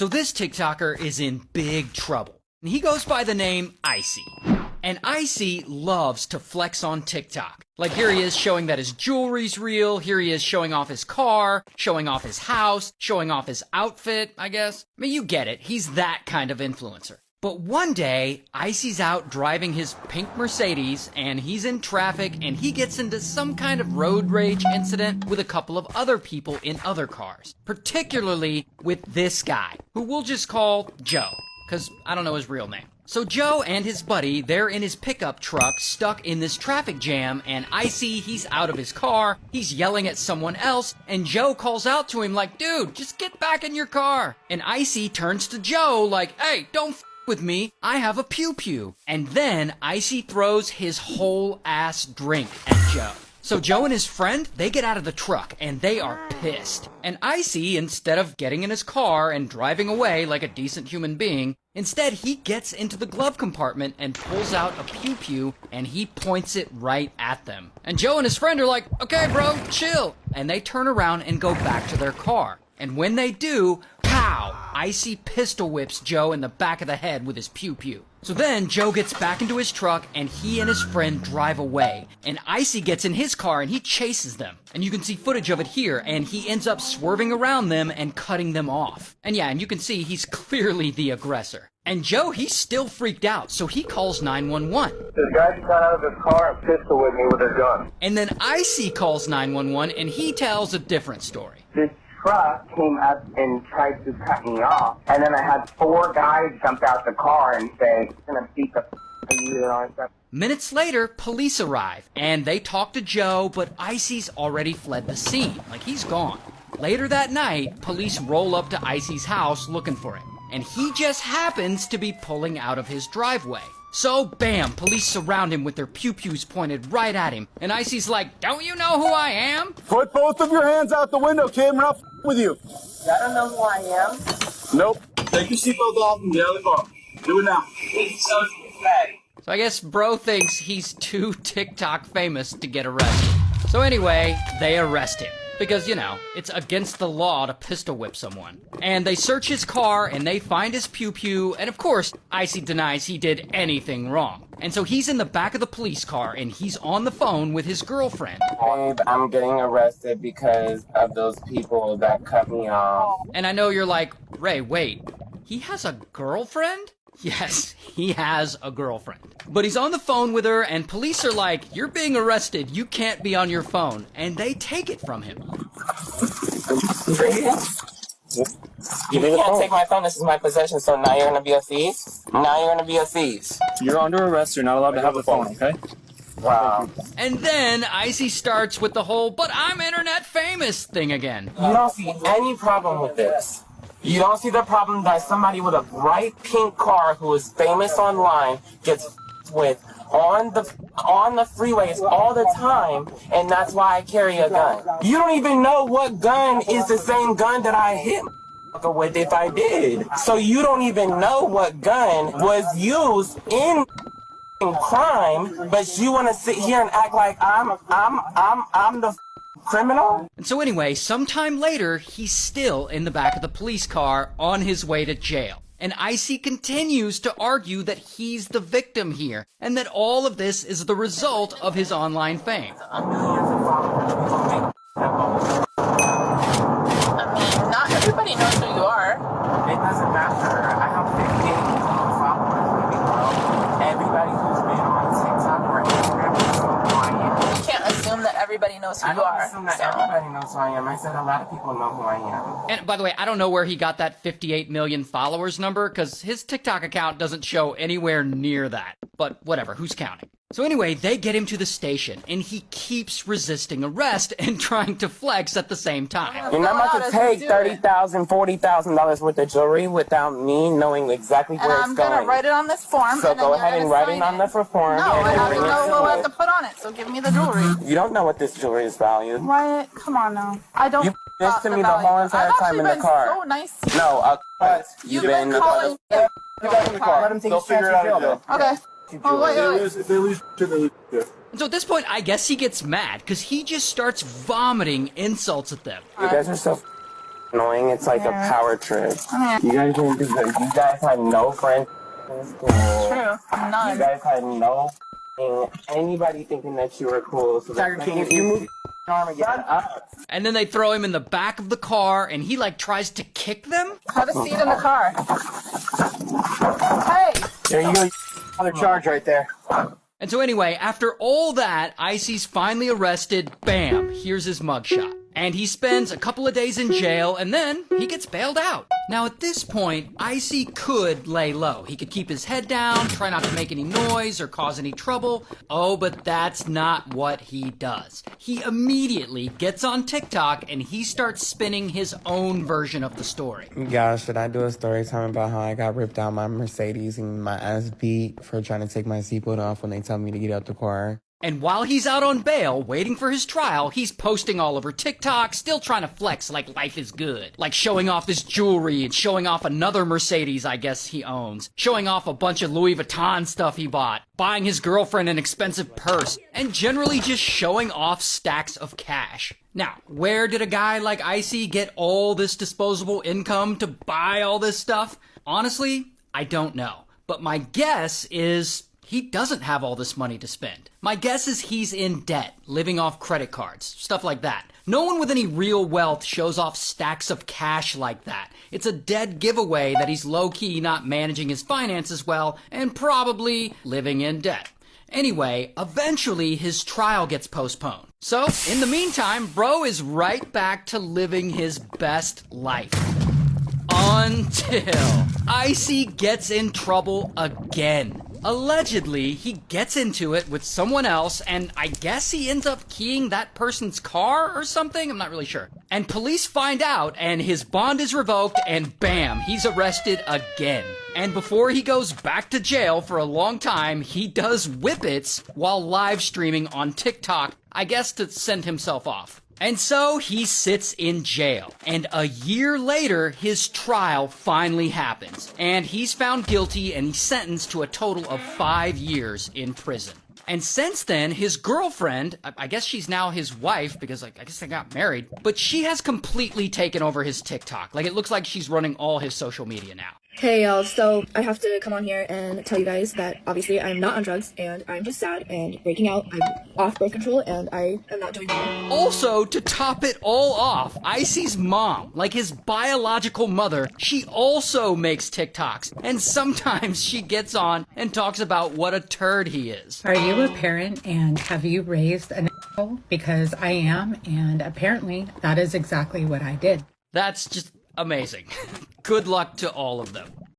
So this TikToker is in big trouble. He goes by the name Icy. And Icy loves to flex on TikTok. Like here he is showing that his jewelry's real, here he is showing off his car, showing off his house, showing off his outfit, I guess. I mean, you get it, he's that kind of influencer. But one day, Icy's out driving his pink Mercedes, and he's in traffic, and he gets into some kind of road rage incident with a couple of other people in other cars. Particularly with this guy, who we'll just call Joe, because I don't know his real name. So Joe and his buddy, they're in his pickup truck stuck in this traffic jam, and Icy, he's out of his car, he's yelling at someone else, and Joe calls out to him like, dude, just get back in your car. And Icy turns to Joe like, hey, don't with me, I have a pew-pew. And then Icy throws his whole ass drink at Joe. So Joe and his friend, they get out of the truck, and they are pissed. And Icy, instead of getting in his car and driving away like a decent human being, instead he gets into the glove compartment and pulls out a pew-pew, and he points it right at them. And Joe and his friend are like, okay bro, chill. And they turn around and go back to their car. And when they do, pow! Icy pistol whips Joe in the back of the head with his pew-pew. So then Joe gets back into his truck and he and his friend drive away. And Icy gets in his car and he chases them. And you can see footage of it here, and he ends up swerving around them and cutting them off. And yeah, and you can see he's clearly the aggressor. And Joe, he's still freaked out, so he calls 911. This guy just got out of his car and pistol with me with a gun. And then Icy calls 911 and he tells a different story. This truck came up and tried to cut me off, and then I had 4 guys jump out the car and say, I'm gonna beat the out of you and all that stuff. Minutes later, police arrive, and they talk to Joe, but Icy's already fled the scene, like he's gone. Later that night, police roll up to Icy's house looking for him, and he just happens to be pulling out of his driveway. So, bam, police surround him with their pew-pews pointed right at him, and Icy's like, don't you know who I am? Put both of your hands out the window, kid. We're not with you. I don't know who I am. Nope. Take your seatbelt off and get out of the car. Do it now. So I guess bro thinks he's too TikTok famous to get arrested. So anyway, they arrest him. Because, you know, it's against the law to pistol whip someone. And they search his car, and they find his pew-pew, and of course, Icy denies he did anything wrong. And so he's in the back of the police car, and he's on the phone with his girlfriend. Babe, I'm getting arrested because of those people that cut me off. And I know you're like, Ray, wait, he has a girlfriend? Yes, he has a girlfriend. But he's on the phone with her, and police are like, you're being arrested, you can't be on your phone. And they take it from him. You can't take my phone, this is my possession, so now you're gonna be a thief? Now you're gonna be a thief. You're under arrest. You're not allowed to have the phone, okay? Wow. And then Icy starts with the whole, but I'm internet famous thing again. You don't see any problem with this. You don't see the problem that somebody with a bright pink car who is famous online gets with on the freeways all the time, and that's why I carry a gun. You don't even know what gun is the same gun that I hit with if I did. So you don't even know what gun was used in crime, but you want to sit here and act like I'm the criminal? And so anyway, sometime later, he's still in the back of the police car on his way to jail. And Icy continues to argue that he's the victim here, and that all of this is the result of his online fame. A million followers. I mean, not everybody knows who you are. It doesn't matter. I have 58 million followers, baby girl. Everybody who's been on TikTok or Instagram knows who I am. You can't assume that everybody knows who I you don't are. assume that so. everybody knows who I am. I said a lot of people know who I am. And by the way, I don't know where he got that 58 million followers number, because his TikTok account doesn't show anywhere near that. But whatever, who's counting? So anyway, they get him to the station, and he keeps resisting arrest and trying to flex at the same time. You're not about to take $30,000, $40,000 worth of jewelry without me knowing exactly And where I'm it's gonna going. write it on this form. So and then go you're ahead and gonna write sign it on the form. No, I have to bring it know to what I me. have to put on it. So give me the jewelry. You don't know what this jewelry is valued. Why? Come on now. I don't. You this got to the me the value. whole entire I've time in the actually car. been so nice. to you. No, You've been calling. Get back in the car. Let him take They'll his chance figure it in out. jail, Okay. Oh, wait, wait. If they lose, they lose. And so at this point, I guess he gets mad, because he just starts vomiting insults at them. You guys are so annoying. It's like a power trip. You guys didn't do good. You guys had no friends in school. True. None. You guys had no anybody thinking that you were cool. So Tiger King, if you move your arm again, And then they throw him in the back of the car, and he like tries to kick them. Have a seat in the car. Hey! there you go. Another charge right there. And so anyway, after all that, Icy's finally arrested. Bam! Here's his mugshot. And he spends a couple of days in jail, and then he gets bailed out. Now at this point, Icy could lay low. He could keep his head down, try not to make any noise or cause any trouble. Oh, but that's not what he does. He immediately gets on TikTok and he starts spinning his own version of the story. Y'all, should I do a story time about how I got ripped out my Mercedes and my ass beat for trying to take my seatbelt off when they tell me to get out the car? And while he's out on bail, waiting for his trial, he's posting all over TikTok, still trying to flex like life is good. Like showing off his jewelry and showing off another Mercedes I guess he owns. Showing off a bunch of Louis Vuitton stuff he bought. Buying his girlfriend an expensive purse. And generally just showing off stacks of cash. Now, where did a guy like Icy get all this disposable income to buy all this stuff? Honestly, I don't know. But my guess is he doesn't have all this money to spend. My guess is he's in debt, living off credit cards, stuff like that. No one with any real wealth shows off stacks of cash like that. It's a dead giveaway that he's low-key not managing his finances well and probably living in debt. Anyway, eventually his trial gets postponed. So, in the meantime, bro is right back to living his best life. Until Icy gets in trouble again. Allegedly, he gets into it with someone else, and I guess he ends up keying that person's car or something? I'm not really sure. And police find out, and his bond is revoked, and bam, he's arrested again. And before he goes back to jail for a long time, he does whippets while live streaming on TikTok, I guess to send himself off. And so he sits in jail. And a year later, his trial finally happens. And he's found guilty and he's sentenced to a total of 5 years in prison. And since then, his girlfriend, I guess she's now his wife because I guess they got married, but she has completely taken over his TikTok. Like it looks like she's running all his social media now. Hey y'all, so I have to come on here and tell you guys that obviously I'm not on drugs and I'm just sad and breaking out. I'm off birth control and I am not doing well. Also, to top it all off, Icy's mom, like his biological mother, she also makes TikToks. And sometimes she gets on and talks about what a turd he is. Are you a parent and have you raised an asshole? Because I am, and apparently that is exactly what I did. That's just amazing. Good luck to all of them.